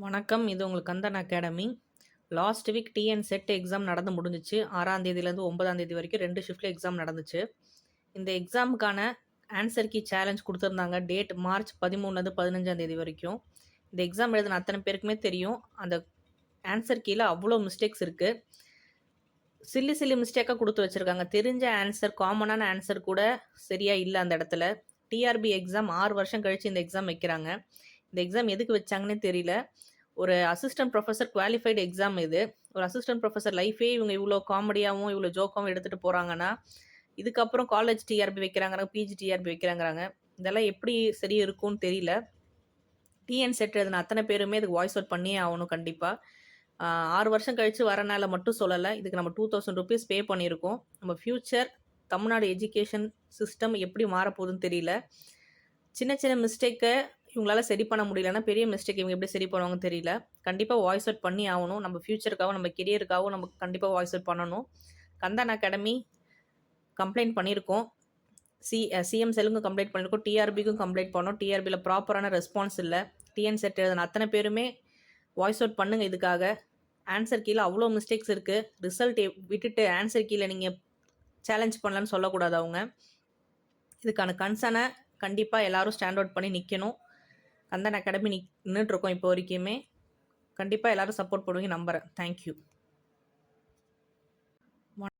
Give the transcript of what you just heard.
வணக்கம். இது உங்களுக்கு Kandhan academy. Last week TN SET exam நடந்து முடிஞ்சிச்சு. 6ஆம் தேதியிலேருந்து 9ஆம் தேதி வரைக்கும் 2 ஷிஃப்ட்டில் எக்ஸாம் நடந்துச்சு. இந்த எக்ஸாமுக்கான ஆன்சர் கீ சேலஞ்ச் கொடுத்துருந்தாங்க. டேட் மார்ச் 13லேருந்து 15ஆம் தேதி வரைக்கும். இந்த எக்ஸாம் எழுதின அத்தனை பேருக்குமே தெரியும், அந்த ஆன்சர் கீழே அவ்வளோ மிஸ்டேக்ஸ் இருக்குது. சில்லி மிஸ்டேக்காக கொடுத்து வச்சுருக்காங்க. தெரிஞ்ச ஆன்சர், காமனான ஆன்சர் கூட சரியாக இல்லை அந்த இடத்துல. டிஆர்பி எக்ஸாம் 6 வருஷம் கழித்து இந்த எக்ஸாம் வைக்கிறாங்க. இந்த எக்ஸாம் எதுக்கு வச்சாங்கன்னே தெரியல. ஒரு அசிஸ்டன்ட் ப்ரொஃபஸர் குவாலிஃபைடு எக்ஸாம் இது. ஒரு அசிஸ்டன்ட் ப்ரொஃபஸர் லைஃபே இவங்க இவ்வளோ காமெடியாகவும் இவ்வளோ ஜோக்காகவும் எடுத்துகிட்டு போகிறாங்கன்னா, இதுக்கப்புறம் காலேஜ் டிஆர்பி வைக்கிறாங்க, பிஜி டிஆர்பி வைக்கிறாங்கிறாங்க. இதெல்லாம் எப்படி சரி இருக்கும்னு தெரியல. டிஎன் செட் எழுதின அத்தனை பேருமே இதுக்கு வாய்ஸ் அவுட் பண்ணியே ஆகணும் கண்டிப்பாக. 6 வருஷம் கழித்து வரனால மட்டும் சொல்லலை. இதுக்கு நம்ம 2000 ருபீஸ் பே பண்ணியிருக்கோம். நம்ம ஃப்யூச்சர் தமிழ்நாடு எஜுகேஷன் சிஸ்டம் எப்படி மாறப்போகுதுன்னு தெரியல. சின்ன சின்ன மிஸ்டேக்கை இவங்களால சரி பண்ண முடியலன்னா பெரிய மிஸ்டேக் இவங்க எப்படி சரி பண்ணுவாங்கன்னு தெரியல. கண்டிப்பாக வாய்ஸ் அவுட் பண்ணி ஆகணும். நம்ம ஃப்யூச்சருக்காகவும் நம்ம கெரியருக்காகவும் நம்ம கண்டிப்பாக வாய்ஸ் அவுட் பண்ணணும். கந்தன் அகாடமி கம்ப்ளைண்ட் பண்ணியிருக்கோம். சிஎம் செல்லுக்கும் கம்ப்ளைண்ட் பண்ணியிருக்கோம். டிஆர்பிக்கும் கம்ப்ளைண்ட் பண்ணோம். டிஆர்பியில் ப்ராப்பரான ரெஸ்பான்ஸ் இல்லை. டிஎன் செட் எழுதின அத்தனை பேருமே வாய்ஸ் அவுட் பண்ணுங்கள். இதுக்காக ஆன்சர் கீழே அவ்வளோ மிஸ்டேக்ஸ் இருக்குது. ரிசல்ட் விட்டுட்டு ஆன்சர் கீழே நீங்கள் சேலஞ்ச் பண்ணலன்னு சொல்லக்கூடாது. அவங்க இதுக்கான கன்சர்னை கண்டிப்பாக எல்லோரும் ஸ்டாண்ட் அவுட் பண்ணி நிற்கணும். கந்தன் அகாடமி நின்றுட்டுருக்கோம் இப்போ வரைக்குமே. கண்டிப்பாக எல்லோரும் சப்போர்ட் பண்ணுவீங்க நம்புகிறேன். தேங்க்யூ.